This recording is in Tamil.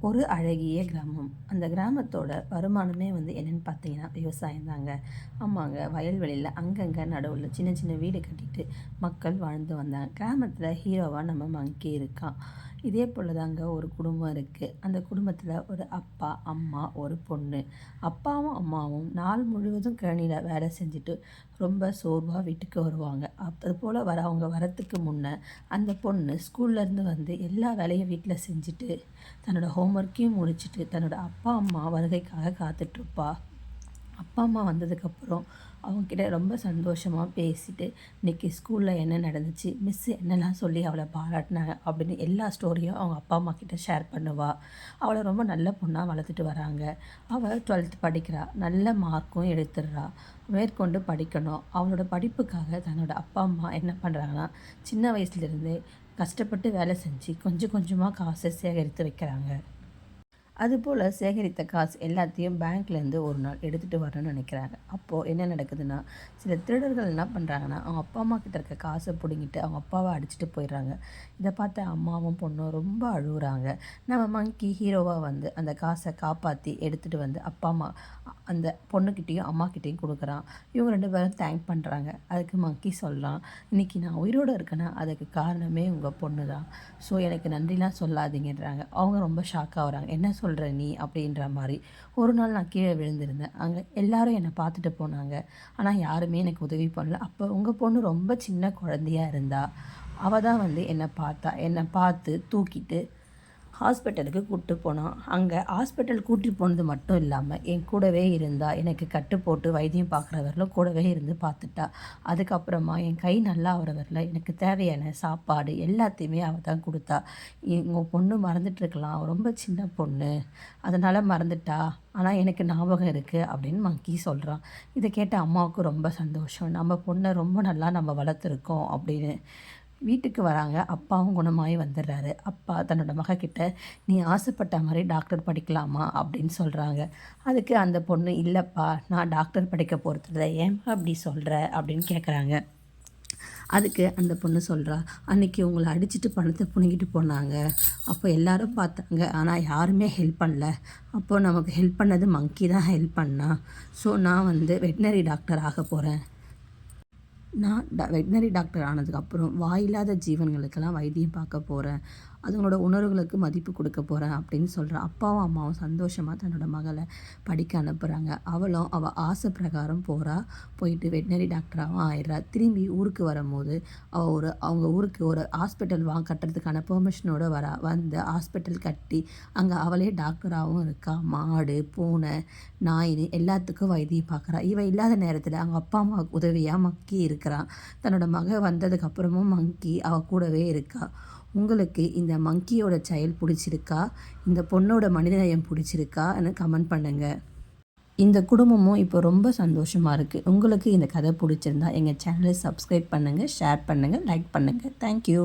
ஒரு அழகிய கிராமம். அந்த கிராமத்தோட வருமானமே என்னென்னு பார்த்தீங்கன்னா விவசாயம் தாங்க. ஆமாங்க, வயல்வெளியில் அங்கங்கே நடுவில் சின்ன சின்ன வீடு கட்டிட்டு மக்கள் வாழ்ந்து வந்தாங்க. கிராமத்தில் ஹீரோவாக நம்ம மங்கி இருக்கான். இதே போல் தாங்க ஒரு குடும்பம் இருக்குது. அந்த குடும்பத்தில் ஒரு அப்பா, அம்மா, ஒரு பொண்ணு. அப்பாவும் அம்மாவும் நாள் முழுவதும் கழனியில் வேலை செஞ்சுட்டு ரொம்ப சோர்வாக வீட்டுக்கு வருவாங்க. அது போல் அவங்க வரத்துக்கு முன்னே அந்த பொண்ணு ஸ்கூல்லேருந்து வந்து எல்லா வேலையும் வீட்டில் செஞ்சுட்டு தன்னோட ஹோம்ஒர்க்கையும் முடிச்சுட்டு தன்னோட அப்பா அம்மா வருகைக்காக காத்துட்ருப்பா. அப்பா அம்மா வந்ததுக்கப்புறம் அவங்கக்கிட்ட ரொம்ப சந்தோஷமாக பேசிட்டு இன்றைக்கி ஸ்கூலில் என்ன நடந்துச்சு, மிஸ்ஸு என்னெல்லாம் சொல்லி அவளை பாராட்டினாங்க அப்படின்னு எல்லா ஸ்டோரியும் அவங்க அப்பா அம்மா கிட்ட ஷேர் பண்ணுவாள். அவளை ரொம்ப நல்ல பொண்ணாக வளர்த்துட்டு வராங்க. அவள் 12th படிக்கிறா, நல்ல மார்க்கும் எடுத்துடுறா. மேற்கொண்டு படிக்கணும். அவளோட படிப்புக்காக தன்னோட அப்பா அம்மா என்ன பண்ணுறாங்கன்னா, சின்ன வயசுலேருந்தே கஷ்டப்பட்டு வேலை செஞ்சு கொஞ்சம் கொஞ்சமாக காசை சேகரித்து வைக்கிறாங்க. அதுபோல் சேகரித்த காசு எல்லாத்தையும் பேங்க்லேருந்து ஒரு நாள் எடுத்துகிட்டு வரணும்னு நினைக்கிறாங்க. அப்போது என்ன நடக்குதுன்னா, சில திருடர்கள் என்ன பண்ணுறாங்கன்னா, அவங்க அப்பா அம்மா கிட்ட இருக்க காசை பிடுங்கிட்டு அவங்க அப்பாவை அடிச்சுட்டு போயிடுறாங்க. இதை பார்த்து அம்மாவும் பொண்ணும் ரொம்ப அழுகுறாங்க. நம்ம மங்கி ஹீரோவாக அந்த காசை காப்பாற்றி எடுத்துகிட்டு அப்பா அம்மா அந்த பொண்ணுக்கிட்டேயும் அம்மாக்கிட்டேயும் கொடுக்குறான். இவங்க 2 பேரும் தேங்க் பண்ணுறாங்க. அதுக்கு மங்கி சொல்லலாம், இன்றைக்கி நான் உயிரோடு இருக்கேன்னா அதுக்கு காரணமே உங்கள் பொண்ணு தான். ஸோ எனக்கு நன்றிலாம் சொல்லாதீங்கன்றாங்க. அவங்க ரொம்ப ஷாக் ஆகுறாங்க. என்ன சொல்கிற நீ அப்படின்ற மாதிரி. ஒரு நாள் நான் கீழே விழுந்திருந்தேன். அங்கே எல்லாரும் என்னை பார்த்துட்டு போனாங்க. ஆனால் யாருமே எனக்கு உதவி பண்ணல. அப்போ உங்கள் பொண்ணு ரொம்ப சின்ன குழந்தையாக இருந்தா. அவள் தான் என்னை பார்த்து தூக்கிட்டு ஹாஸ்பிட்டலுக்கு கூப்பிட்டு போனான். அங்கே ஹாஸ்பிட்டல் கூட்டிகிட்டு போனது மட்டும் இல்லாமல் என் கூடவே இருந்தா. எனக்கு கட்டு போட்டு வைத்தியம் பார்க்குறவரில் கூடவே இருந்து பார்த்துட்டா. அதுக்கப்புறமா என் கை நல்லா ஆகிறவரில் எனக்கு தேவையான சாப்பாடு எல்லாத்தையுமே அவள் தான் கொடுத்தா. உங்கள் பொண்ணு மறந்துட்டுருக்கலாம், ரொம்ப சின்ன பொண்ணு, அதனால் மறந்துட்டா, ஆனால் எனக்கு ஞாபகம் இருக்குது அப்படின்னு மங்கி சொல்கிறான். இதை கேட்ட அம்மாவுக்கு ரொம்ப சந்தோஷம். நம்ம பொண்ணை ரொம்ப நல்லா நம்ம வளர்த்துருக்கோம் அப்படின்னு. வீட்டுக்கு வராங்க. அப்பாவும் குணமாகி வந்துடுறாரு. அப்பா தன்னோட மகக்கிட்ட, நீ ஆசைப்பட்ட மாதிரி டாக்டர் படிக்கலாமா அப்படின்னு சொல்கிறாங்க. அதுக்கு அந்த பொண்ணு, இல்லைப்பா நான் டாக்டர் படிக்க போகிறதில்ல, ஏன்பா அப்படி சொல்கிற அப்படின்னு கேட்குறாங்க. அதுக்கு அந்த பொண்ணு சொல்கிறா, அன்றைக்கி உங்களை அடிச்சுட்டு பணத்தை பிடுங்கிட்டு போனாங்க. அப்போ எல்லாரும் பார்த்தாங்க, ஆனால் யாருமே ஹெல்ப் பண்ணல. அப்போது நமக்கு ஹெல்ப் பண்ணது மங்கி தான் ஹெல்ப் பண்ணா. ஸோ நான் வெட்னரி டாக்டர் ஆக போகிறேன். நான் வெட்னரி டாக்டர் ஆனதுக்கப்புறம் வாயில்லாத ஜீவன்களுக்கெல்லாம் வைத்தியம் பார்க்க போகிறேன். அதுங்களோட உணர்வுகளுக்கு மதிப்பு கொடுக்க போகிறேன் அப்படின்னு சொல்கிறேன். அப்பாவும் அம்மாவும் சந்தோஷமாக தன்னோட மகளை படிக்க அனுப்புகிறாங்க. அவள் ஆசை பிரகாரம் போயிட்டு வெட்னரி டாக்டராகவும் ஆயிடுறா. திரும்பி ஊருக்கு வரும்போது அவங்க ஊருக்கு ஒரு ஹாஸ்பிட்டல் கட்டுறதுக்கான பெர்மிஷனோடு வந்து ஹாஸ்பிட்டல் கட்டி அங்கே அவளே டாக்டராகவும் இருக்கா. மாடு, பூனை, நாயின்னு எல்லாத்துக்கும் வைத்தியம் பார்க்குறா. இவள் இல்லாத நேரத்தில் அவங்க அப்பா அம்மாவுக்கு உதவியாக மங்கி இருக்கிறான். தன்னோட மகள் வந்ததுக்கப்புறமும் மங்கி அவள் கூடவே இருக்கா. உங்களுக்கு இந்த மங்கியோட செயல் பிடிச்சிருக்கா, இந்த பொண்ணோட மனிதநேயம் பிடிச்சிருக்கான்னு கமெண்ட் பண்ணுங்கள். இந்த குடும்பமும் இப்போ ரொம்ப சந்தோஷமாக இருக்குது. உங்களுக்கு இந்த கதை பிடிச்சிருந்தா எங்கள் சேனலை சப்ஸ்கிரைப் பண்ணுங்கள், ஷேர் பண்ணுங்கள், லைக் பண்ணுங்கள். தேங்க்யூ.